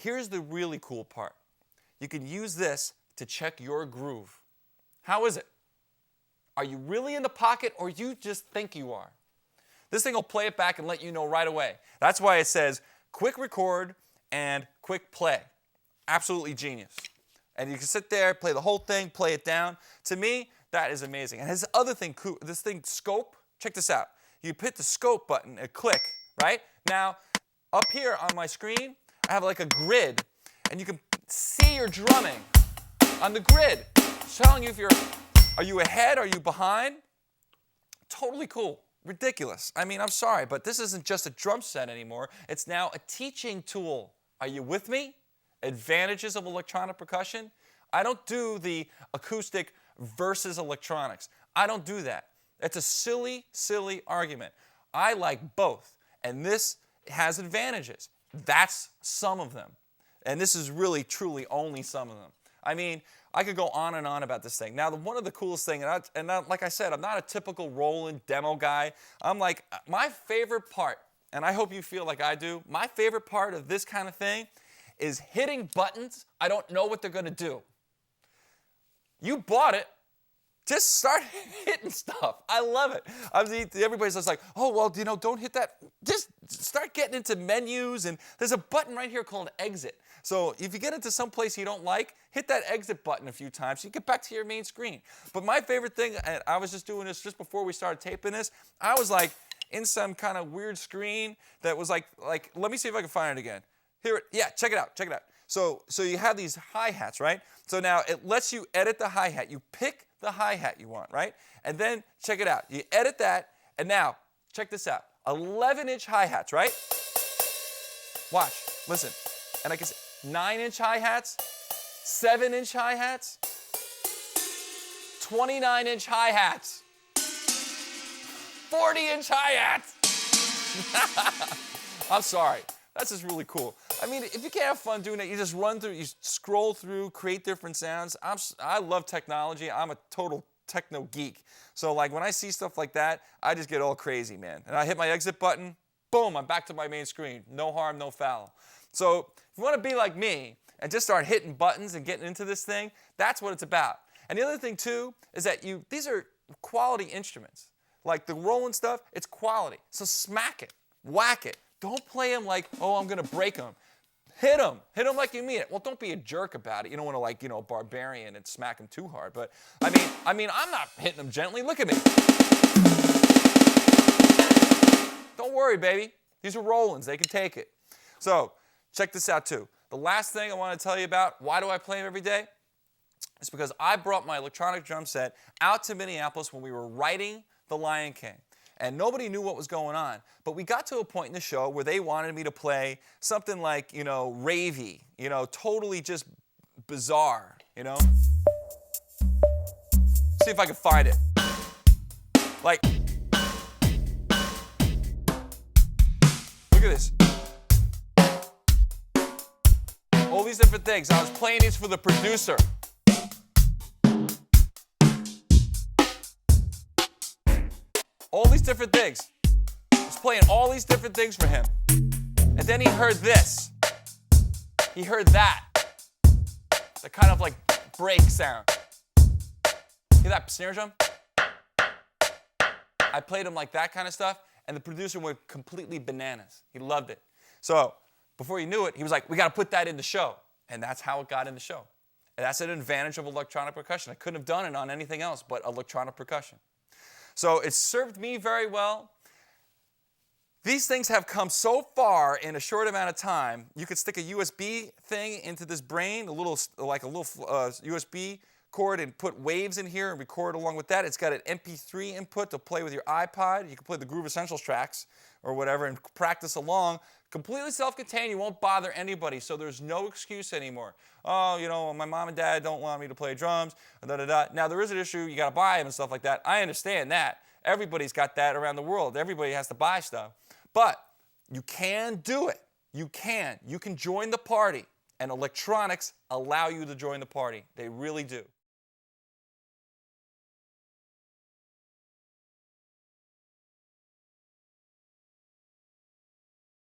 here's the really cool part. You can use this to check your groove. How is it? Are you really in the pocket or you just think you are? This thing will play it back and let you know right away. That's why it says quick record and quick play. Absolutely genius. And you can sit there, play the whole thing, play it down. To me, that is amazing. And this other thing, this thing, scope, check this out. You hit the scope button and click, right? Now, up here on my screen, I have like a grid, and you can see your drumming on the grid. It's telling you if are you ahead, are you behind? Totally cool. Ridiculous. I mean, I'm sorry, but this isn't just a drum set anymore. It's now a teaching tool. Are you with me? Advantages of electronic percussion. I don't do the acoustic versus electronics. I don't do that. It's a silly, silly argument. I like both, and this has advantages. That's some of them. And this is really, truly only some of them. I mean, I could go on and on about this thing. Now, one of the coolest things, like I said, I'm not a typical Roland demo guy. I'm like, my favorite part, and I hope you feel like I do, my favorite part of this kind of thing is hitting buttons I don't know what they're going to do. You bought it. Just start hitting stuff. I love it. Everybody's just like, oh, well, don't hit that. Just start getting into menus, and there's a button right here called exit. So if you get into some place you don't like, hit that exit button a few times so you get back to your main screen. But my favorite thing, and I was just doing this just before we started taping this, I was like in some kind of weird screen that was like let me see if I can find it again. Here, yeah, check it out. So you have these hi-hats, right? So now it lets you edit the hi-hat. You pick the hi-hat you want, right? And then check it out. You edit that, and now check this out. 11-inch hi-hats, right? Watch, listen. And I can say 9-inch hi-hats, 7-inch hi-hats, 29-inch hi-hats, 40-inch hi-hats. I'm sorry. That's just really cool. I mean, if you can't have fun doing it, you just run through, you scroll through, create different sounds. I love technology. I'm a total techno geek. So like when I see stuff like that, I just get all crazy, man. And I hit my exit button, boom, I'm back to my main screen. No harm, no foul. So if you want to be like me and just start hitting buttons and getting into this thing, that's what it's about. And the other thing too is that these are quality instruments. Like the Roland stuff, it's quality. So smack it, whack it. Don't play them like, oh, I'm going to break them. Hit them. Hit them like you mean it. Well, don't be a jerk about it. You don't want to like, barbarian and smack them too hard. But I mean, I'm not hitting them gently. Look at me. Don't worry, baby. These are Rolands. They can take it. So check this out too. The last thing I want to tell you about, why do I play them every day? It's because I brought my electronic drum set out to Minneapolis when we were writing The Lion King. And nobody knew what was going on. But we got to a point in the show where they wanted me to play something like, ravey, totally just bizarre, See if I can find it. Like, look at this. All these different things. I was playing these for the producer. All these different things. I was playing all these different things for him. And then he heard this. He heard that. The kind of like break sound. Hear that snare drum? I played him like that kind of stuff, and the producer went completely bananas. He loved it. So before he knew it, he was like, we got to put that in the show. And that's how it got in the show. And that's an advantage of electronic percussion. I couldn't have done it on anything else but electronic percussion. So it served me very well. These things have come so far in a short amount of time. You could stick a USB thing into this brain, a little USB cord, and put waves in here and record along with that. It's got an MP3 input to play with your iPod. You can play the Groove Essentials tracks or whatever and practice along. Completely self-contained. You won't bother anybody, so there's no excuse anymore. Oh, my mom and dad don't want me to play drums. Now, there is an issue. You got to buy them and stuff like that. I understand that. Everybody's got that around the world. Everybody has to buy stuff. But you can do it. You can. You can join the party, and electronics allow you to join the party. They really do.